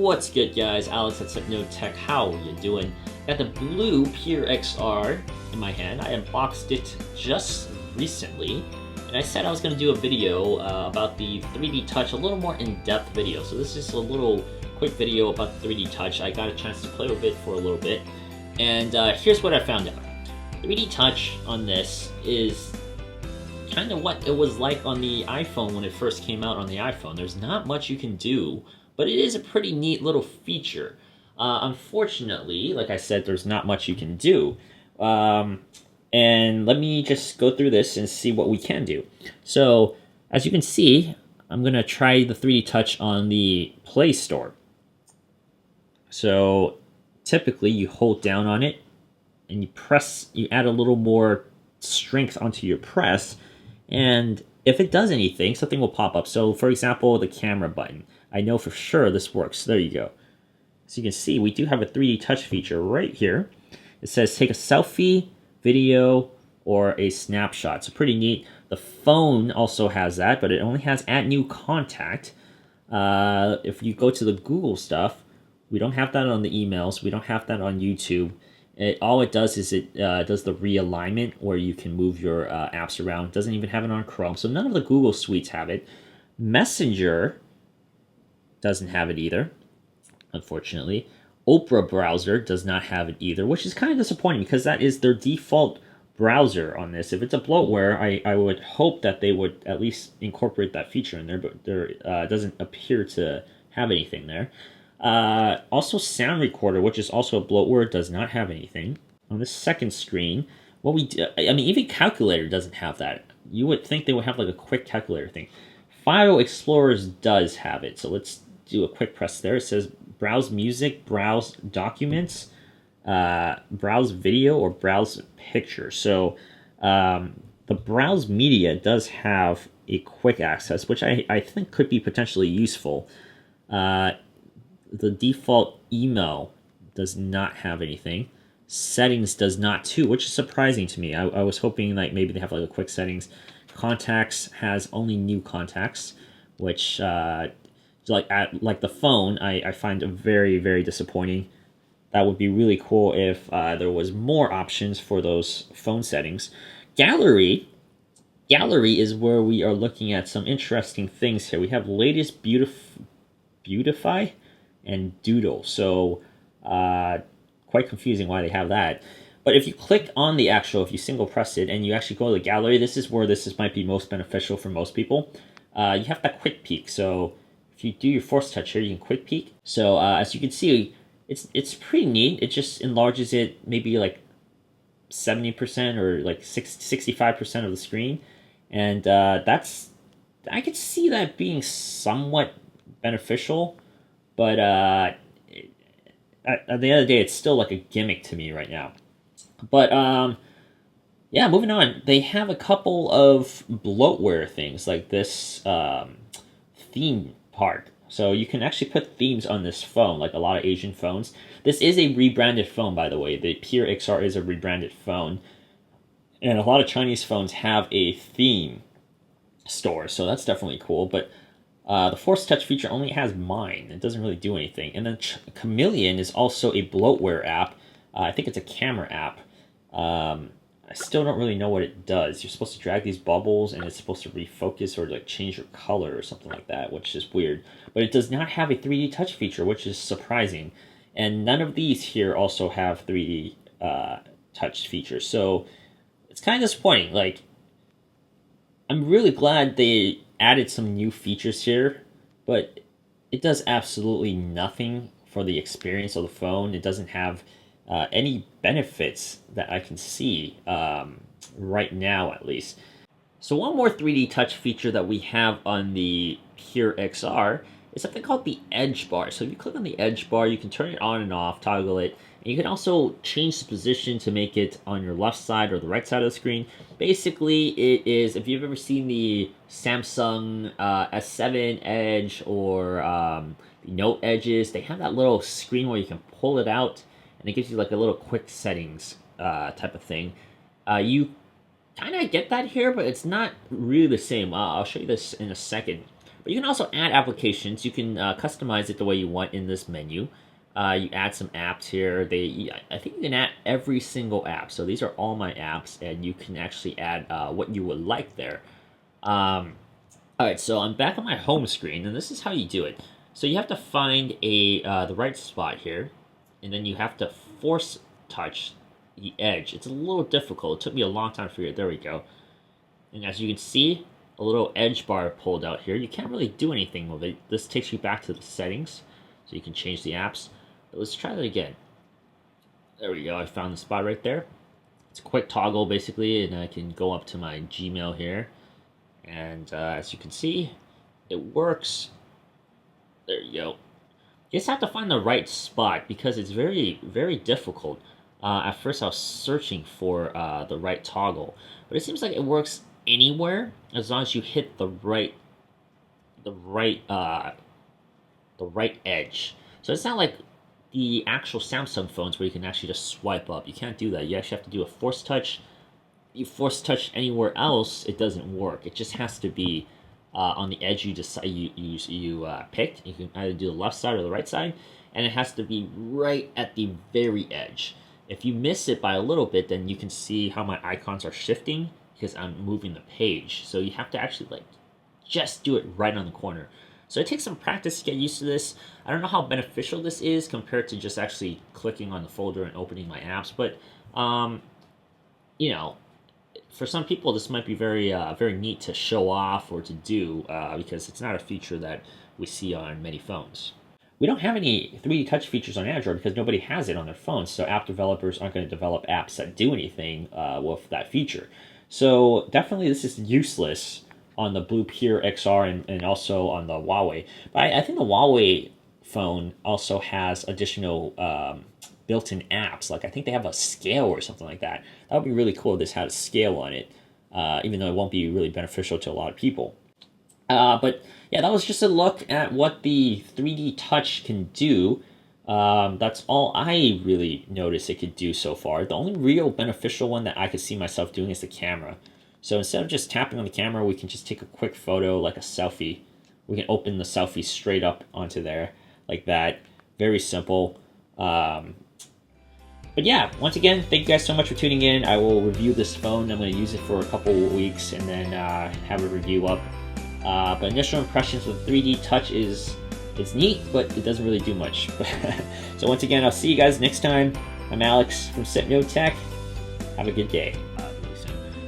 What's good, guys? Alex at Tech. How you doing? Got the BLU Pure XR in my hand. I unboxed it just recently, and I said I was going to do a video about the 3D Touch, a little more in-depth video. So this is a little quick video about the 3D Touch. I got a chance to play with it for a little bit, and here's what I found out. 3D Touch on this is kind of what it was like on the iPhone when it first came out on the iPhone. There's not much you can do, but it is a pretty neat little feature. Unfortunately, like I said, there's not much you can do. And let me just go through this and see what we can do. So, as you can see, I'm going to try the 3D Touch on the Play Store. So, typically you hold down on it, and you add a little more strength onto your press, and if it does anything, something will pop up. So, for example, the camera button. I know for sure this works. There you go. So you can see we do have a 3D Touch feature right here. It says take a selfie, video, or a snapshot. So pretty neat. The phone also has that, but it only has add new contact. If you go to the Google stuff, we don't have that on the emails. We don't have that on YouTube. All it does is it does the realignment where you can move your apps around. It doesn't even have it on Chrome. So none of the Google suites have it. Messenger doesn't have it either, unfortunately. Opera browser does not have it either, which is kind of disappointing because that is their default browser on this. If it's a bloatware, I would hope that they would at least incorporate that feature in there, but there doesn't appear to have anything there. Also, sound recorder, which is also a bloatware, does not have anything. On the second screen, what we do, I mean, even calculator doesn't have that. You would think they would have like a quick calculator thing. File Explorers does have it, so let's do a quick press there. It says browse music, browse documents, browse video, or browse picture. So the browse media does have a quick access, which I think could be potentially useful. The default email does not have anything. Settings does not too, which is surprising to me. I was hoping like maybe they have like a quick settings. Contacts has only new contacts, which like the phone, I find very, very disappointing. That would be really cool if there was more options for those phone settings. Gallery is where we are looking at some interesting things here. We have latest beautify and doodle. So quite confusing why they have that. But if you click on the actual, if you single press it and you actually go to the gallery, this is where might be most beneficial for most people. You have that quick peek. So if you do your force touch here, you can quick peek. So as you can see, it's pretty neat. It just enlarges it maybe like 70% or like 65% of the screen. And I could see that being somewhat beneficial, but at the end of the day, it's still like a gimmick to me right now. But yeah, moving on. They have a couple of bloatware things like this theme part. So you can actually put themes on this phone, like a lot of Asian phones. This is a rebranded phone, by the way. The Pure XR is a rebranded phone. And a lot of Chinese phones have a theme store, so that's definitely cool. But the Force Touch feature only has mine. It doesn't really do anything. And then Chameleon is also a bloatware app. I think it's a camera app. I still don't really know what it does. You're supposed to drag these bubbles, and it's supposed to refocus or like change your color or something like that, which is weird. But it does not have a 3D Touch feature, which is surprising. And none of these here also have 3D Touch features. So it's kind of disappointing. Like, I'm really glad they added some new features here, but it does absolutely nothing for the experience of the phone. It doesn't have any benefits that I can see right now, at least. So one more 3D Touch feature that we have on the Pure XR is something called the Edge Bar. So if you click on the Edge Bar, you can turn it on and off, toggle it, and you can also change the position to make it on your left side or the right side of the screen. Basically, it is, if you've ever seen the Samsung S7 Edge or the Note Edges, they have that little screen where you can pull it out, and it gives you like a little quick settings type of thing. You kind of get that here, but it's not really the same. I'll show you this in a second. But you can also add applications. You can customize it the way you want in this menu. You add some apps here. I think you can add every single app. So these are all my apps, and you can actually add what you would like there. All right, so I'm back on my home screen, and this is how you do it. So you have to find the right spot here, and then you have to force touch the edge. It's a little difficult. It took me a long time to figure it. There we go. And as you can see, a little edge bar pulled out here. You can't really do anything with it. This takes you back to the settings, so you can change the apps. But let's try that again. There we go. I found the spot right there. It's a quick toggle, basically, and I can go up to my Gmail here. And as you can see, it works. There you go. You just have to find the right spot because it's very, very difficult. At first, I was searching for the right toggle, but it seems like it works anywhere as long as you hit the right edge. So it's not like the actual Samsung phones where you can actually just swipe up. You can't do that. You actually have to do a force touch. You force touch anywhere else, it doesn't work. It just has to be on the edge you decide you picked. You can either do the left side or the right side, and it has to be right at the very edge. If you miss it by a little bit, then you can see how my icons are shifting because I'm moving the page. So you have to actually just do it right on the corner. So it takes some practice to get used to this. I don't know how beneficial this is compared to just actually clicking on the folder and opening my apps, but you know, for some people this might be very very neat to show off or to do because it's not a feature that we see on many phones. We don't have any 3D touch features on Android because nobody has it on their phones, so app developers aren't going to develop apps that do anything with that feature. So definitely this is useless on the BLU Pure XR and also on the Huawei. But I think the Huawei phone also has additional built-in apps. Like I think they have a scale or something like that. That would be really cool if this had a scale on it, even though it won't be really beneficial to a lot of people. But yeah, that was just a look at what the 3D touch can do. That's all I really noticed it could do so far. The only real beneficial one that I could see myself doing is the camera. So instead of just tapping on the camera, we can just take a quick photo, like a selfie. We can open the selfie straight up onto there, like that. Very simple. But yeah, once again, thank you guys so much for tuning in. I will review this phone. I'm going to use it for a couple weeks and then have a review up. But initial impressions with 3D touch is neat, but it doesn't really do much. So once again, I'll see you guys next time. I'm Alex from Setno Tech. Have a good day.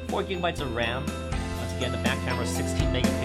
4 gigabytes of RAM. Once again, the back camera is 16 megapixels.